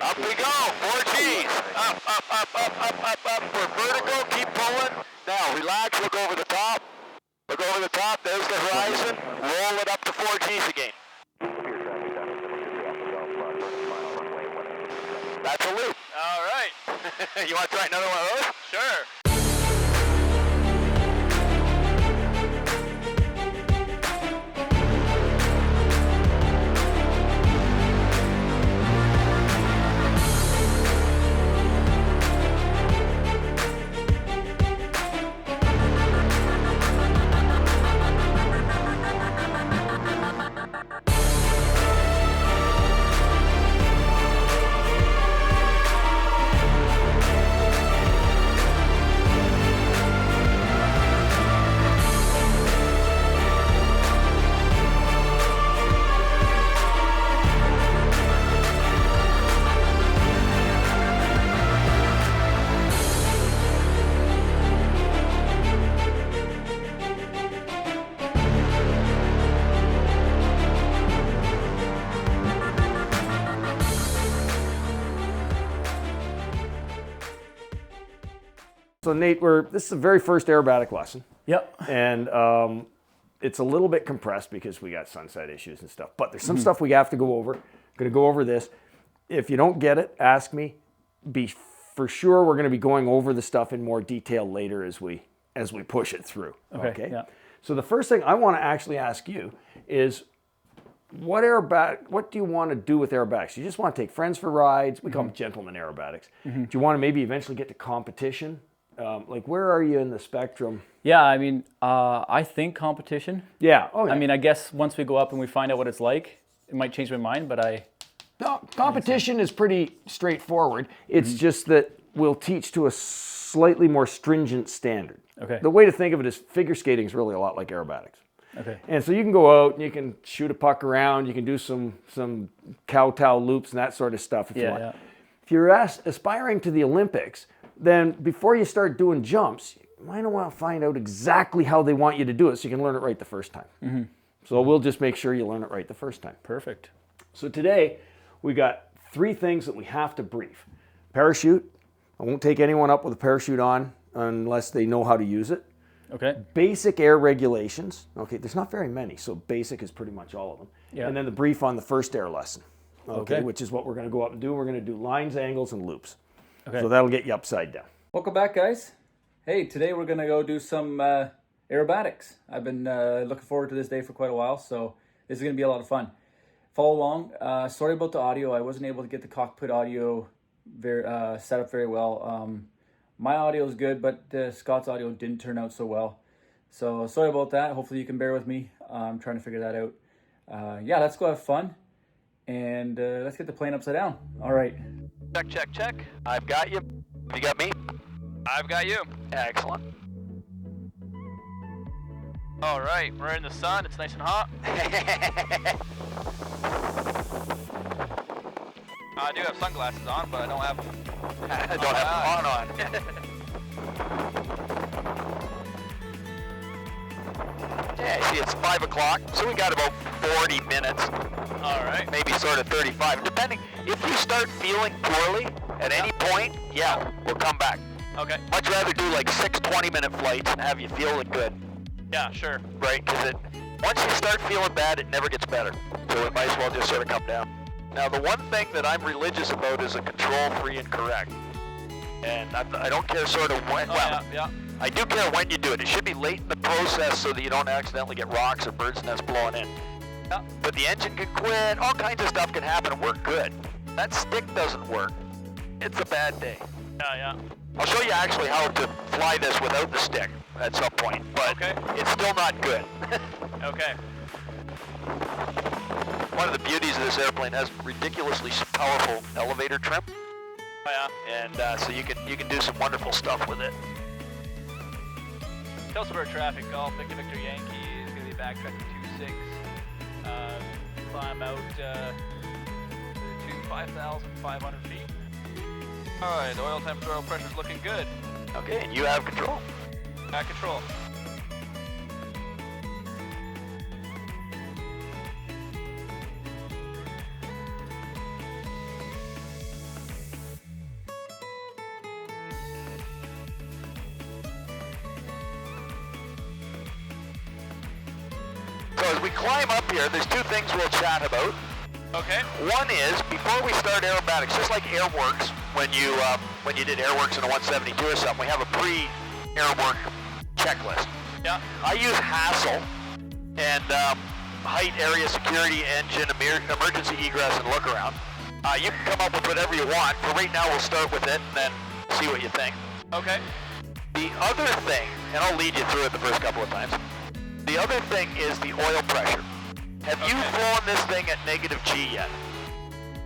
Up we go, 4 Gs. Up, up, up, up, up, up, up. We're vertical, keep pulling. Now, relax, look over the top. Look over the top, there's the horizon. Roll it up to 4 Gs again. That's a loop. All right. You want to try another one of those? Sure. So Nate, this is the very first aerobatic lesson. Yep. And it's a little bit compressed because we got sunset issues and stuff. But there's some stuff we have to go over. Going to go over this. If you don't get it, ask me. For sure, we're going to be going over the stuff in more detail later as we push it through. Okay. Yeah. So the first thing I want to actually ask you is, what do you want to do with aerobatics? You just want to take friends for rides. We call them gentleman aerobatics. Do you want to maybe eventually get to competition? Like, where are you in the spectrum? Yeah, I mean, I think competition. Yeah. Okay. I mean, I guess once we go up and we find out what it's like, it might change my mind, but No, competition is pretty straightforward. It's just that we'll teach to a slightly more stringent standard. Okay. The way to think of it is figure skating is really a lot like aerobatics. Okay. And so you can go out and you can shoot a puck around, you can do some kowtow loops and that sort of stuff if you want. Yeah. If you're aspiring to the Olympics, then before you start doing jumps, you might want to find out exactly how they want you to do it so you can learn it right the first time. So we'll just make sure you learn it right the first time. Perfect. So today, we got 3 things that we have to brief. Parachute. I won't take anyone up with a parachute on unless they know how to use it. Okay. Basic air regulations. Okay, there's not very many, so basic is pretty much all of them. Yeah. And then the brief on the first air lesson. Okay. Which is what we're going to go up and do. We're going to do lines, angles, and loops. Okay. So that'll get you upside down. Welcome back, guys. Hey, today we're going to go do some aerobatics. I've been looking forward to this day for quite a while, so this is going to be a lot of fun. Follow along. Sorry about the audio. I wasn't able to get the cockpit audio set up very well. My audio is good, but Scott's audio didn't turn out so well. So sorry about that. Hopefully you can bear with me. I'm trying to figure that out. Yeah, let's go have fun. And let's get the plane upside down. All right. Check, check, check. I've got you. You got me? I've got you. Excellent. All right, we're in the sun. It's nice and hot. I do have sunglasses on, but I don't have them. I don't have them on. Yeah, see, it's 5 o'clock, so we got about 40 minutes. All right. Maybe sort of 35, depending. If you start feeling poorly at any point, yeah, we'll come back. Okay. Much rather do like 6 20-minute flights and have you feeling good, Yeah, sure. right? Because once you start feeling bad, it never gets better. So it might as well just sort of come down. Now, the one thing that I'm religious about is a control, free, and correct. And I don't care sort of when. Oh, well, yeah. I do care when you do it. It should be late in the process so that you don't accidentally get rocks or bird's nests blowing in. Yeah. But the engine can quit. All kinds of stuff can happen and work good. That stick doesn't work. It's a bad day. Yeah. I'll show you actually how to fly this without the stick at some point, but Okay. it's still not good. Okay. One of the beauties of this airplane has ridiculously powerful elevator trim, Oh, yeah. and so you can do some wonderful stuff with it. Tell us about traffic. Golf, Victor Yankees, going to be backtracking 2-6. Climb out to 5,500 feet. All right, the oil temperature, oil pressure is looking good. Okay, and you have control. At control. as we climb up here, there's two things we'll chat about. Okay. One is, before we start aerobatics, just like Airworks, when you did Airworks in a 172 or something, we have a pre-Airwork checklist. Yeah. I use hassle and height, area, security, engine, emergency egress, and look around. You can come up with whatever you want. For right now, we'll start with it and then see what you think. Okay. The other thing, and I'll lead you through it the first couple of times. The other thing is the oil pressure. Have you flown this thing at negative G yet?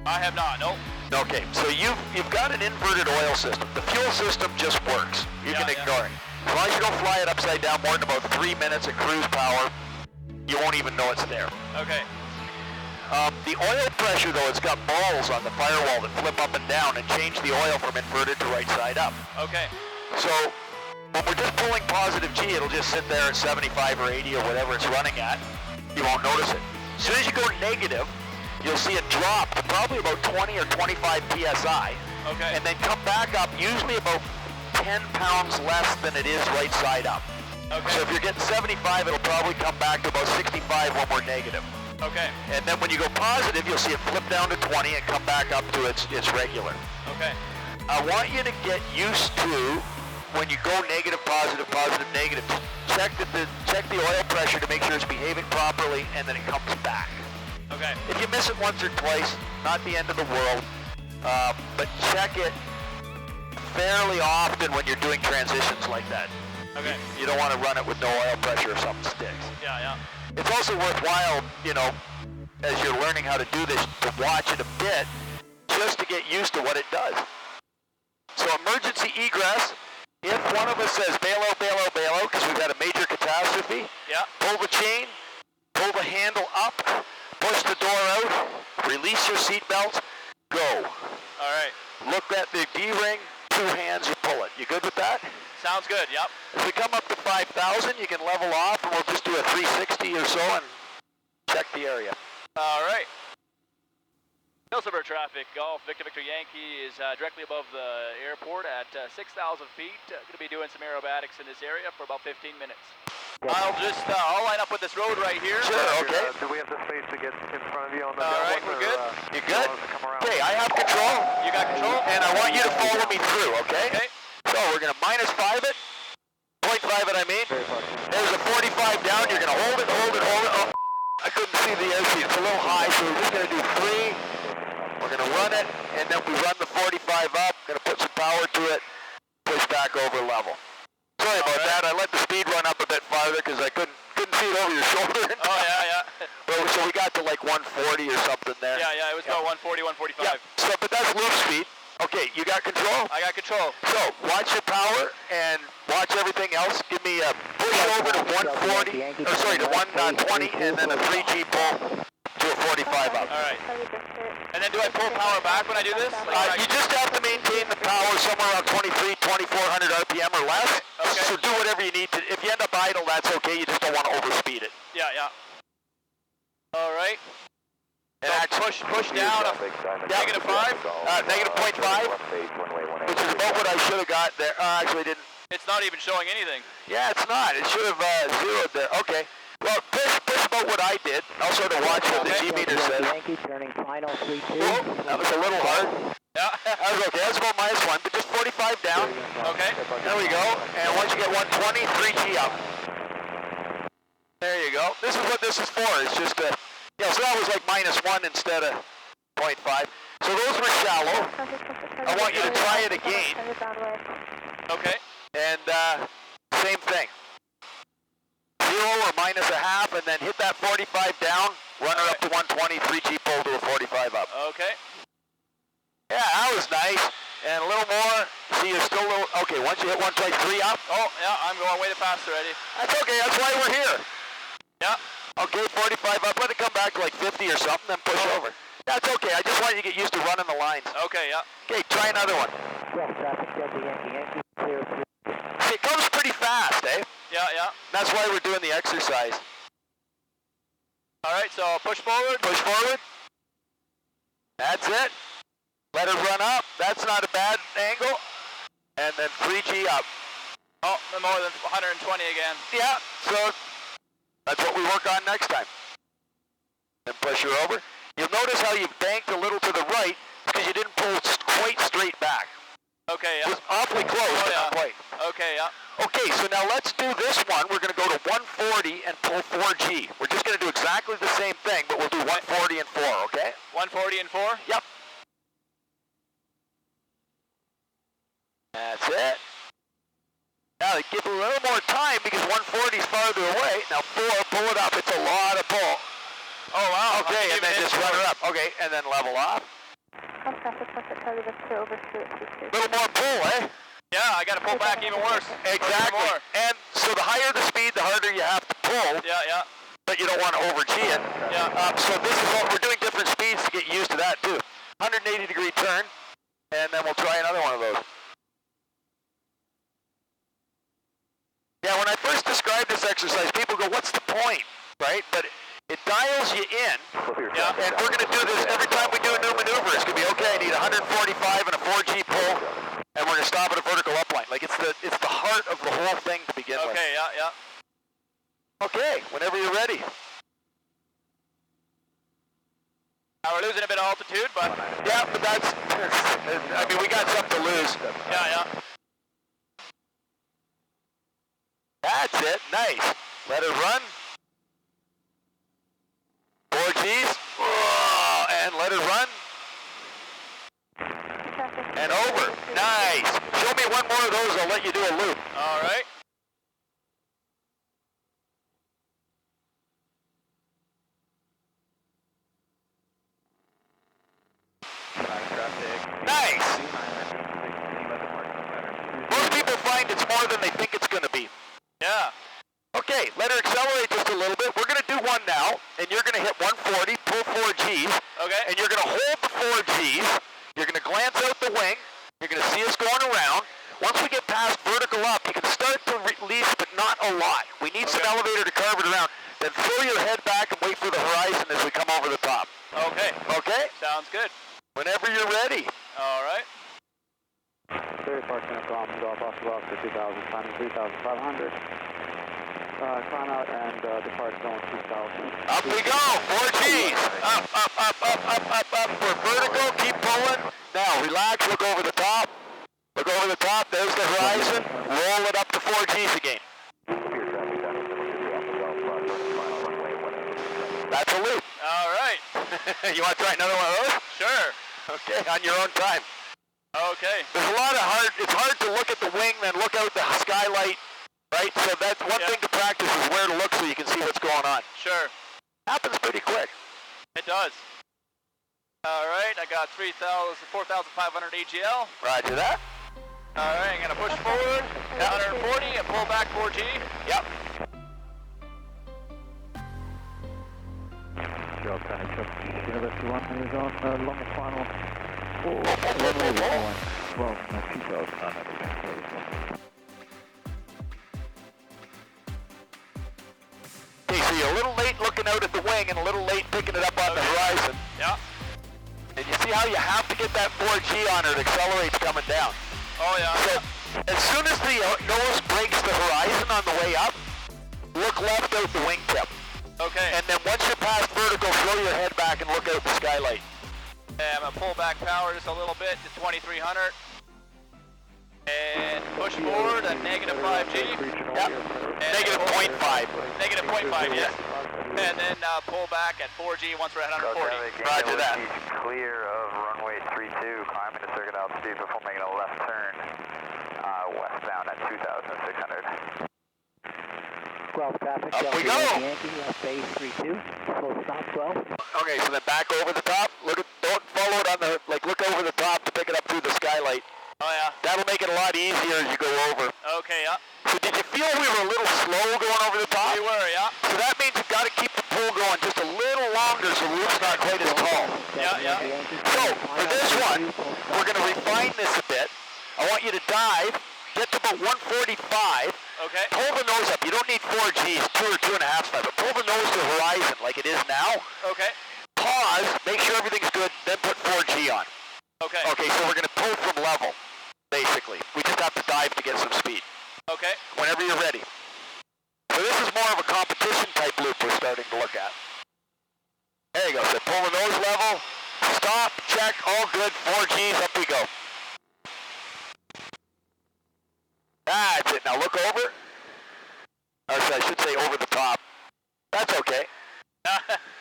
I have not, nope. Okay, so you've got an inverted oil system. The fuel system just works. You can ignore it. As long as you don't fly it upside down more than about 3 minutes at cruise power, you won't even know it's there. Okay. The oil pressure, though, it's got balls on the firewall that flip up and down and change the oil from inverted to right side up. Okay. So when we're just pulling positive G, it'll just sit there at 75 or 80 or whatever it's running at. You won't notice it. As soon as you go negative, you'll see it drop to probably about 20 or 25 PSI. Okay. And then come back up, usually about 10 pounds less than it is right side up. Okay. So if you're getting 75, it'll probably come back to about 65 when we're negative. Okay. And then when you go positive, you'll see it flip down to 20 and come back up to its regular. Okay. I want you to get used to, when you go negative, positive, positive, negative, check the oil pressure to make sure it's behaving properly, and then it comes back. Okay. If you miss it once or twice, not the end of the world, but check it fairly often when you're doing transitions like that. Okay. You don't want to run it with no oil pressure if something sticks. Yeah, yeah. It's also worthwhile, as you're learning how to do this, to watch it a bit, just to get used to what it does. So emergency egress, if one of us says bail out, because we've had a major catastrophe, pull the chain, pull the handle up, push the door out, release your seatbelts, go. All right. Look at the D-ring, 2 hands, you pull it. You good with that? Sounds good, yep. If we come up to 5,000, you can level off, and we'll just do a 360 or so and check the area. All right. Silver traffic, Golf, Victor Yankee is directly above the airport at 6,000 feet. Going to be doing some aerobatics in this area for about 15 minutes. I'll line up with this road right here. Sure, okay. Do we have the space to get in front of you on the All right, we're good. You good? Okay, I have control. You got control? And I want you to follow me through, okay? Okay. So we're going to -5 it. 0.5 it, I mean. There's a 45 down. You're going to hold it. Oh, I couldn't see the airspeed. It's a little high, so we're just going to do 3. We're going to run it, and then we run the 45 up. Going to put some power to it, push back over level. Sorry about that. I let the speed run up a bit farther because I couldn't see it over your shoulder. Oh, yeah. Well, so we got to like 140 or something there. Yeah, it was about 140, 145. Yeah. So, but that's loop speed. Okay, you got control? I got control. So, watch your power and watch everything else. Give me a push over to 140, or sorry, to 120, and then a 3G pull to a 45 up. All right. And then do I pull power back when I do this? You just have to maintain the power somewhere around 2,400 RPM or less. Okay. So do whatever you need to. If you end up idle, that's okay. You just don't want to overspeed it. Yeah. All right. And So push down a -5? -0.5, which is about what I should have got there. Actually, didn't. It's not even showing anything. Yeah, it's not. It should have zeroed there. Okay. Well, push about what I did. I'll sort of watch what the G-meter says. Yankee turning final 3-2. Oh, that was a little hard. Yeah. That was okay. That's about -1, but just 45 down. Okay. There we go. And once you get 120, 3G up. There you go. This is what this is for. It's just a, so that was like -1 instead of 0.5. So those were shallow. I want you to try it again. Okay. And same thing. 0 or -0.5, and then hit that 45 down, run it up to 120, 3G pull to a 45 up. Okay. Yeah, that was nice. And a little more. See, you're still a little, okay, once you hit 123 up. Oh, yeah, I'm going way too fast already. That's okay, that's why we're here. Yeah. Okay, 45 up, let it come back to like 50 or something, then push over. That's okay, I just want you to get used to running the lines. Okay, yeah. Okay, try another one. Yes, traffic, Delta Yankee, clear. See, it comes pretty fast, eh? Yeah. That's why we're doing the exercise. All right, so push forward. Push forward. That's it. Let it run up. That's not a bad angle. And then 3G up. Oh, more than 120 again. Yeah, so that's what we work on next time. and push her over. You'll notice how you've banked a little to the right because you didn't pull quite straight back. Okay, yeah. It was awfully close, Oh, but yeah. not quite. Okay, yeah. Okay, so now let's do this one. We're going to go to 140 and pull 4G. We're just going to do exactly the same thing, but we'll do 140 and 4, okay? 140 and 4? Yep. That's it. Now, give a little more time because 140 is farther away. Now, 4, pull it up. It's a lot of pull. Oh, wow. Okay, and then just run her up. Okay, and then level off. A little more pull, eh? Yeah, I got to pull back even worse. Exactly. More. And so the higher the speed, the harder you have to pull. Yeah, yeah. But you don't want to over-G it. Yeah. So this is what we're doing, different speeds to get used to that too. 180-degree turn, and then we'll try another one of those. Yeah, when I first described this exercise, people go, what's the point, right? But it dials you in, Yeah. and we're going to do this every time we do a new maneuver. It's going to be, okay, I need 145 and a 4G pull, and we're going to stop at a vertical upline. Like it's the heart of the whole thing to begin with. Okay, yeah, yeah. Okay, whenever you're ready. We're losing a bit of altitude, but Yeah, but that's, I mean, we got something to lose. yeah, yeah. That's it, nice. Let it run. 4Gs, oh, and let it run. And over, nice. Show me one more of those, I'll let you do a loop. All right. Nice. Most people find it's more than they think it's going to be. Yeah. Okay, let her accelerate just a little bit. We're going to do one now, and you're going to hit 140, pull 4Gs, Okay. and you're going to hold the 4Gs. You're going to glance out the wing. You're going to see us going around. Once we get past vertical up, you can start to release, but not a lot. We need some elevator to carve it around. Then throw your head back and wait for the horizon as we come over the top. Okay. Okay? Sounds good. Whenever you're ready. All right. Clear park center from golf off to Oscar 2000, time 3,500. Climb out and depart zone 2,000. Up we go, 4Gs. Up, up, up, up, up, up, up. We're vertical, keep pulling. Now, relax, look over the top. Look over the top, there's the horizon. Roll it up to 4Gs again. That's a loop. All right. You want to try another one of those? Sure. Okay, on your own time. Okay. There's a lot of it's hard to look at the wing, then look out the skylight, right? So that's one thing to practice is where to look so you can see what's going on. Sure. Happens pretty quick. It does. All right. I got 4,500 AGL. Roger that. All right. I'm going to push forward. 140 and pull back 4G. Yep. Job kind of took University 1 and is on long and final. Well, 2,000. Okay, so you're a little late looking out at the wing and a little late picking it up on the horizon. Yeah. And you see how you have to get that 4G on or it accelerates coming down. Oh, yeah. So as soon as the nose breaks the horizon on the way up, look left out the wingtip. Okay. And then once you're past vertical, throw your head back and look out the skylight. And I'm going to pull back power just a little bit to 2,300. And push forward at negative 5G. Yep. Negative 0.5. Negative 0.5, yes. And then pull back at 4G once we're at 140. Roger that. Clear of runway 32, climbing to circuit altitude before making a left turn westbound at 2,600. 12 traffic, Up we Delta go. Yankee, base 32, full stop 12. Okay, so then back over the top. Don't follow it on the, look over the top to pick it up through the skylight. Oh, yeah. That'll make it a lot easier as you go over. Okay, yeah. So did you feel we were a little slow going over the top? We were, yeah. So that means you've got to keep the pull going just a little longer so the loop's not quite as tall. Yeah, yeah. So for this one, we're going to refine this a bit. I want you to dive, get to about 145, Okay. pull the nose up. You don't need 4Gs, 2 or 2.5 but pull the nose to the horizon like it is now. Okay. Pause, make sure everything's good, then put 4G on. Okay. Okay, so we're going to pull from level, basically. We just have to dive to get some speed. Okay. Whenever you're ready. So this is more of a competition type loop we're starting to look at. There you go. So pull the nose level. Stop. Check. All good. 4 Gs. Up we go. That's it. Now look over. Or I should say over the top. That's okay.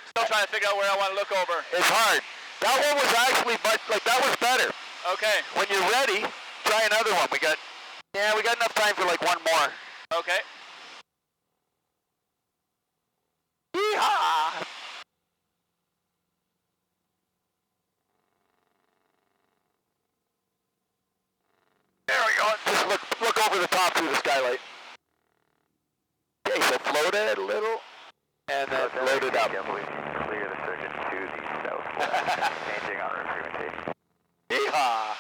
Still trying to figure out where I want to look over. It's hard. That one was actually, that was better. Okay. When you're ready, try another one. We got enough time for like one more. Okay. Yeehaw! There we go. Just look over the top through the skylight. Okay, so float it a little, and then load it up. Clear the circuit to the southwest. Changing on route. Yeehaw!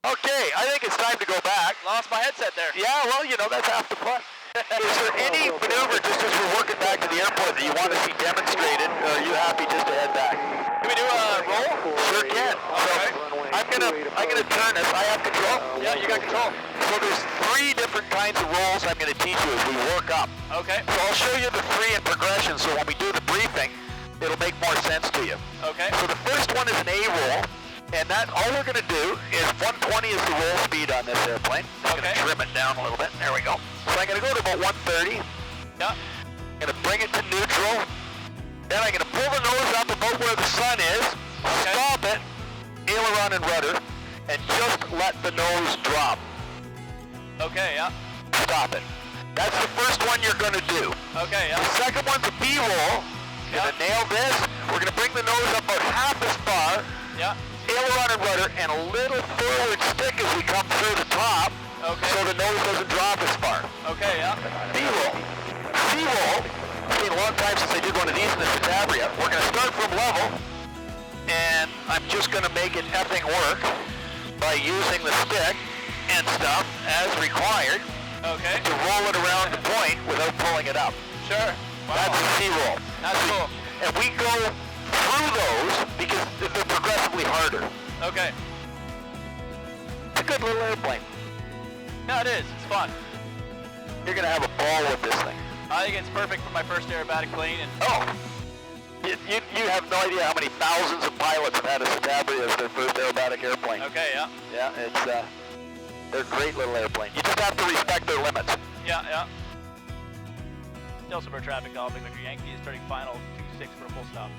Okay, I think it's time to go back. Lost my headset there. Yeah, well, that's half the fun. Is there any maneuver just as we're working back to the airport that you want to see demonstrated, or are you happy just to head back? Can we do a roll? Sure can. Okay. So I'm gonna turn this. I have control. Yeah, you got control. So there's 3 different kinds of rolls I'm gonna teach you as we work up. Okay. So I'll show you the 3 in progression. So when we do the briefing, it'll make more sense to you. Okay. So the first one is an A roll. And that, all we're going to do is 120 is the roll speed on this airplane. I'm going to trim it down a little bit. There we go. So I'm going to go to about 130. Yeah. I'm going to bring it to neutral. Then I'm going to pull the nose up about where the sun is. Okay. Stop it. Aileron and rudder. And just let the nose drop. Okay, yeah. Stop it. That's the first one you're going to do. Okay, yeah. The second one's a B roll. Going to nail this. We're going to bring the nose up about half as far. Yeah. Aileron and rudder, and a little forward stick as we come through the top, so the nose doesn't drop as far. Okay, yeah. C-roll. C-roll, it's been a long time since I did one of these in the Citabria. We're going to start from level, and I'm just going to make it effing work by using the stick and stuff as required to roll it around the point without pulling it up. Sure. Wow. That's a C-roll. That's cool. And we go through those because they're progressively harder. Okay. It's a good little airplane. Yeah, it is. It's fun. You're going to have a ball with this thing. I think it's perfect for my first aerobatic plane. And You have no idea how many thousands of pilots have had a Citabria as their first aerobatic airplane. Okay, yeah. Yeah, they're great little airplanes. You just have to respect their limits. Yeah, yeah. Still some traffic, Golf Victor Yankee is starting final 26 for a full stop.